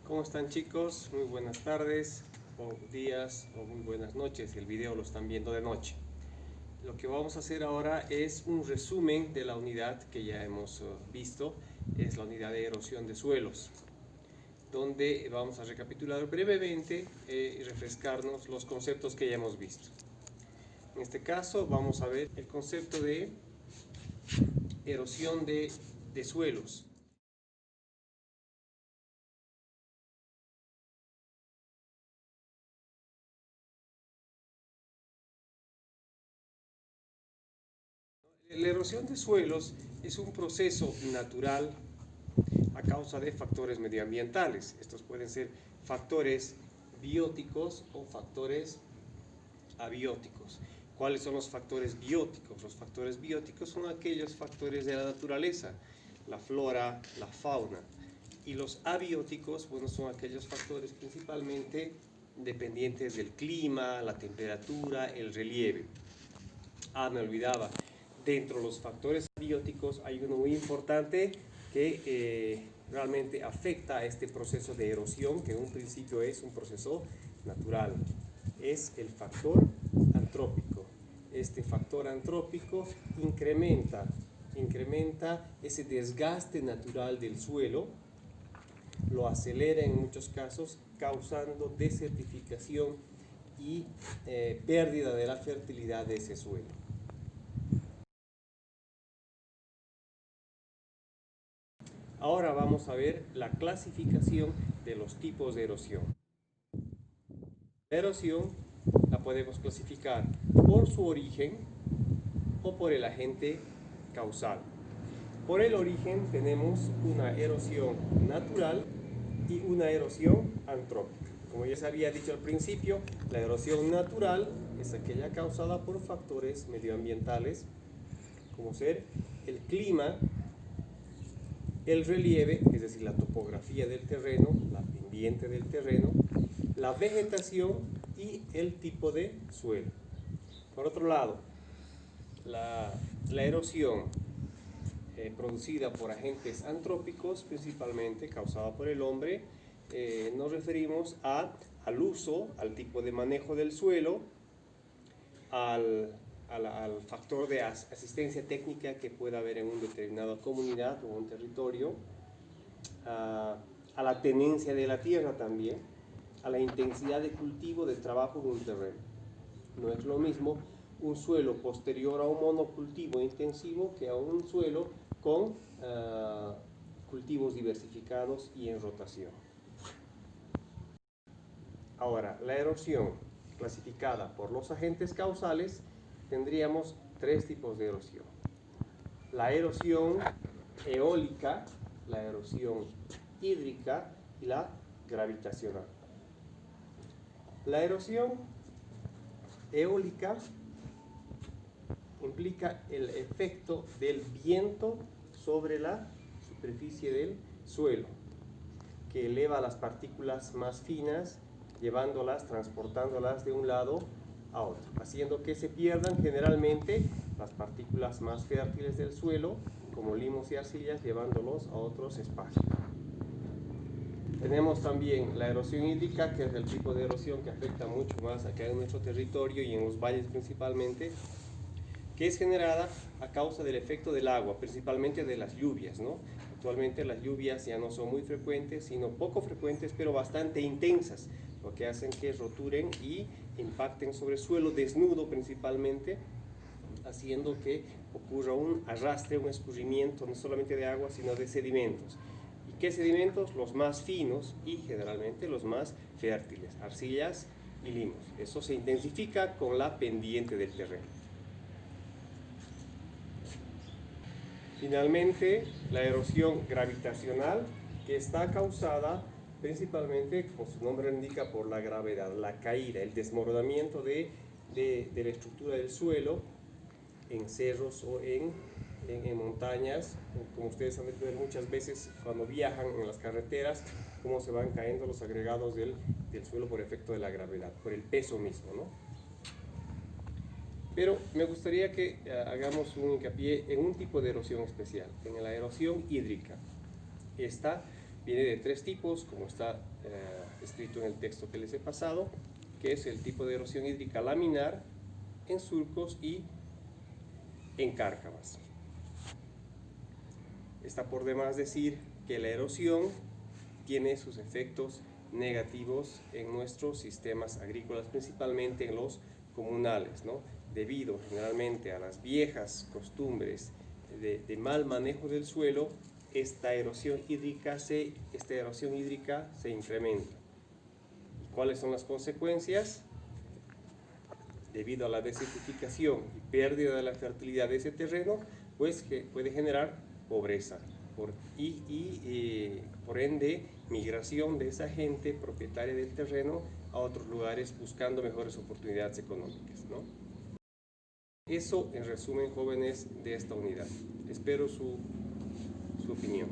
¿Cómo están, chicos? Muy buenas tardes o días o muy buenas noches. El video lo están viendo de noche. Lo que vamos a hacer ahora es un resumen de la unidad que ya hemos visto. Es la unidad de erosión de suelos, donde vamos a recapitular brevemente y refrescarnos los conceptos que ya hemos visto. En este caso vamos a ver el concepto de erosión de suelos. La erosión de suelos es un proceso natural a causa de factores medioambientales. Estos pueden ser factores bióticos o factores abióticos. ¿Cuáles son los factores bióticos? Los factores bióticos son aquellos factores de la naturaleza, la flora, la fauna. Y los abióticos, bueno, son aquellos factores principalmente dependientes del clima, la temperatura, el relieve. Me olvidaba. Dentro de los factores abióticos hay uno muy importante que realmente afecta a este proceso de erosión, que en un principio es un proceso natural. Es el factor antrópico. Este factor antrópico incrementa ese desgaste natural del suelo, lo acelera en muchos casos, causando desertificación y pérdida de la fertilidad de ese suelo. Ahora vamos a ver la clasificación de los tipos de erosión. La erosión la podemos clasificar por su origen o por el agente causal. Por el origen tenemos una erosión natural y una erosión antrópica. Como ya se había dicho al principio, la erosión natural es aquella causada por factores medioambientales, como ser el clima, el relieve, es decir, la topografía del terreno, la pendiente del terreno, la vegetación y el tipo de suelo. Por otro lado, la erosión producida por agentes antrópicos, principalmente causada por el hombre, nos referimos al uso, al tipo de manejo del suelo, al factor de asistencia técnica que pueda haber en una determinada comunidad o un territorio, a la tenencia de la tierra también, a la intensidad de cultivo de trabajo en un terreno. No es lo mismo un suelo posterior a un monocultivo intensivo que a un suelo con cultivos diversificados y en rotación. Ahora, la erosión clasificada por los agentes causales, tendríamos tres tipos de erosión. La erosión eólica, la erosión hídrica y la gravitacional. La erosión eólica implica el efecto del viento sobre la superficie del suelo, que eleva las partículas más finas, transportándolas de un lado a otro, haciendo que se pierdan generalmente las partículas más fértiles del suelo, como limos y arcillas, llevándolos a otros espacios. Tenemos también la erosión hídrica, que es el tipo de erosión que afecta mucho más acá en nuestro territorio y en los valles principalmente, que es generada a causa del efecto del agua, principalmente de las lluvias, ¿no? Actualmente las lluvias ya no son muy frecuentes, sino poco frecuentes, pero bastante intensas, lo que hacen que roturen y impacten sobre el suelo desnudo principalmente, haciendo que ocurra un arrastre, un escurrimiento no solamente de agua, sino de sedimentos. ¿Y qué sedimentos? Los más finos y generalmente los más fértiles, arcillas y limos. Eso se intensifica con la pendiente del terreno. Finalmente, la erosión gravitacional, que está causada principalmente, como su nombre indica, por la gravedad, la caída, el desmoronamiento de la estructura del suelo en cerros o en montañas, como ustedes han visto muchas veces cuando viajan en las carreteras, cómo se van cayendo los agregados del suelo por efecto de la gravedad, por el peso mismo, ¿no? Pero me gustaría que hagamos un hincapié en un tipo de erosión especial, en la erosión hídrica. Esta viene de 3 tipos, como está escrito en el texto que les he pasado, que es el tipo de erosión hídrica laminar, en surcos y en cárcamas. Está por demás decir que la erosión tiene sus efectos negativos en nuestros sistemas agrícolas, principalmente en los comunales, ¿no? Debido generalmente a las viejas costumbres de mal manejo del suelo, esta erosión hídrica se incrementa. ¿Cuáles son las consecuencias? Debido a la desertificación y pérdida de la fertilidad de ese terreno, pues que puede generar pobreza por ende migración de esa gente propietaria del terreno a otros lugares buscando mejores oportunidades económicas, ¿no? Eso en resumen, jóvenes, de esta unidad. Espero su opinión.